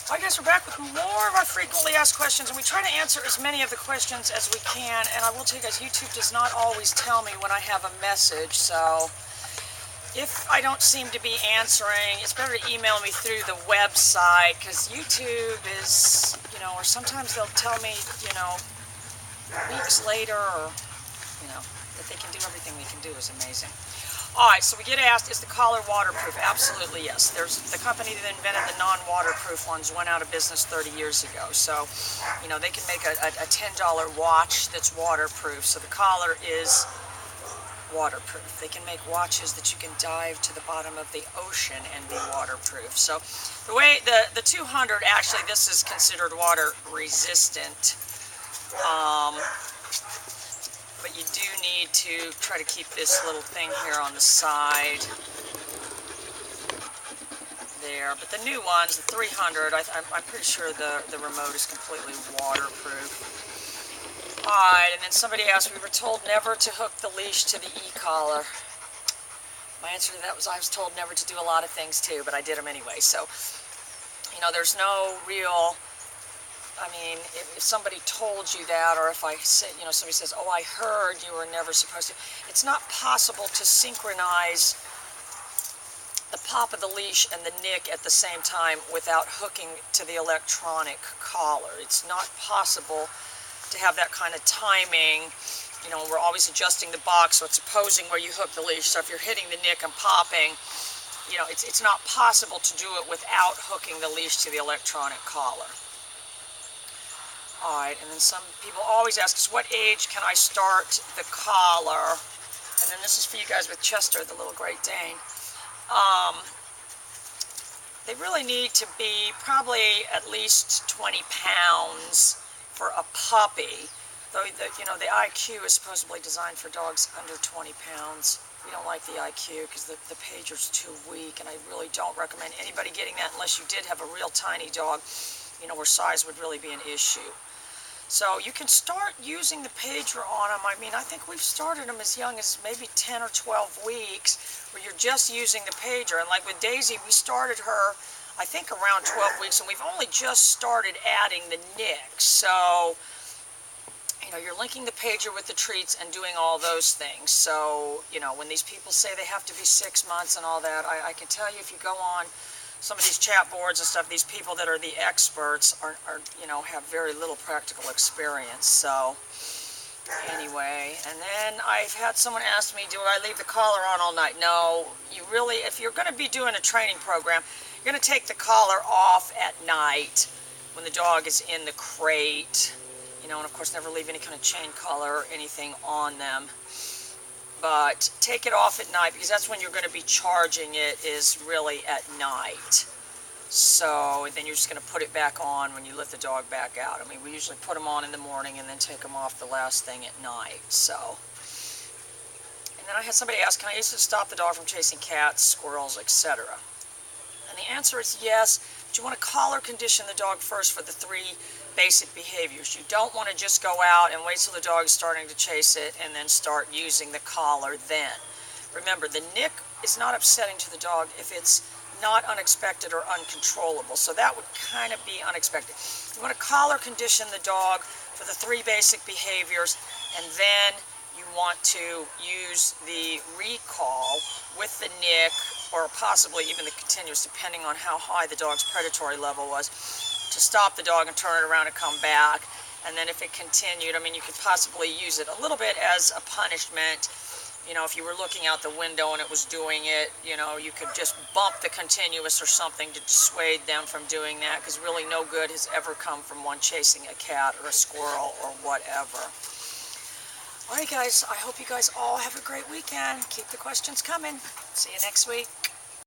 Alright guys, we're back with more of our frequently asked questions, and we try to answer as many of the questions as we can. And I will tell you guys, YouTube does not always tell me when I have a message, so if I don't seem to be answering, it's better to email me through the website, because YouTube is, or sometimes they'll tell me, weeks later, or, that they can do everything they can do is amazing. Alright, so we get asked, is the collar waterproof? Absolutely yes. There's the company that invented the non-waterproof ones went out of business 30 years ago. So, they can make a $10 watch that's waterproof. So the collar is waterproof. They can make watches that you can dive to the bottom of the ocean and be waterproof. So the way the 200, actually this is considered water resistant. But you do need to try to keep this little thing here on the side there. But the new ones, the 300, I'm pretty sure the remote is completely waterproof. Alright, and then somebody asked, we were told never to hook the leash to the e-collar. My answer to that was I was told never to do a lot of things too, but I did them anyway. So, there's no real... if somebody told you that, or if I say, somebody says, oh, I heard you were never supposed to, it's not possible to synchronize the pop of the leash and the nick at the same time without hooking to the electronic collar. It's not possible to have that kind of timing. We're always adjusting the box, so it's opposing where you hook the leash. So if you're hitting the nick and popping, it's not possible to do it without hooking the leash to the electronic collar. Alright, and then some people always ask us, what age can I start the collar? And then this is for you guys with Chester, the little Great Dane. They really need to be probably at least 20 pounds for a puppy. Though, the IQ is supposedly designed for dogs under 20 pounds. We don't like the IQ because the pager's too weak, and I really don't recommend anybody getting that unless you did have a real tiny dog, where size would really be an issue. So you can start using the pager on them. I think we've started them as young as maybe 10 or 12 weeks where you're just using the pager. And like with Daisy, we started her, I think, around 12 weeks, and we've only just started adding the nick. So, you're linking the pager with the treats and doing all those things. So, when these people say they have to be 6 months and all that, I can tell you if you go on some of these chat boards and stuff, these people that are the experts are have very little practical experience. So anyway, and then I've had someone ask me, do I leave the collar on all night? No, you really, if you're going to be doing a training program, you're going to take the collar off at night when the dog is in the crate, and of course never leave any kind of chain collar or anything on them. But take it off at night, because that's when you're going to be charging it, is really at night. So then you're just going to put it back on when you let the dog back out. We usually put them on in the morning and then take them off the last thing at night. So, and then I had somebody ask, can I use it to stop the dog from chasing cats, squirrels, etc.? And the answer is yes. But you want to collar condition the dog first for the 3 basic behaviors. You don't want to just go out and wait till the dog is starting to chase it and then start using the collar then. Remember, the nick is not upsetting to the dog if it's not unexpected or uncontrollable. So that would kind of be unexpected. You want to collar condition the dog for the 3 basic behaviors, and then you want to use the recall with the nick, or possibly even the continuous, depending on how high the dog's predatory level was, to stop the dog and turn it around and come back. And then if it continued, you could possibly use it a little bit as a punishment. If you were looking out the window and it was doing it, you could just bump the continuous or something to dissuade them from doing that, because really no good has ever come from one chasing a cat or a squirrel or whatever. Alright guys, I hope you guys all have a great weekend. Keep the questions coming. See you next week.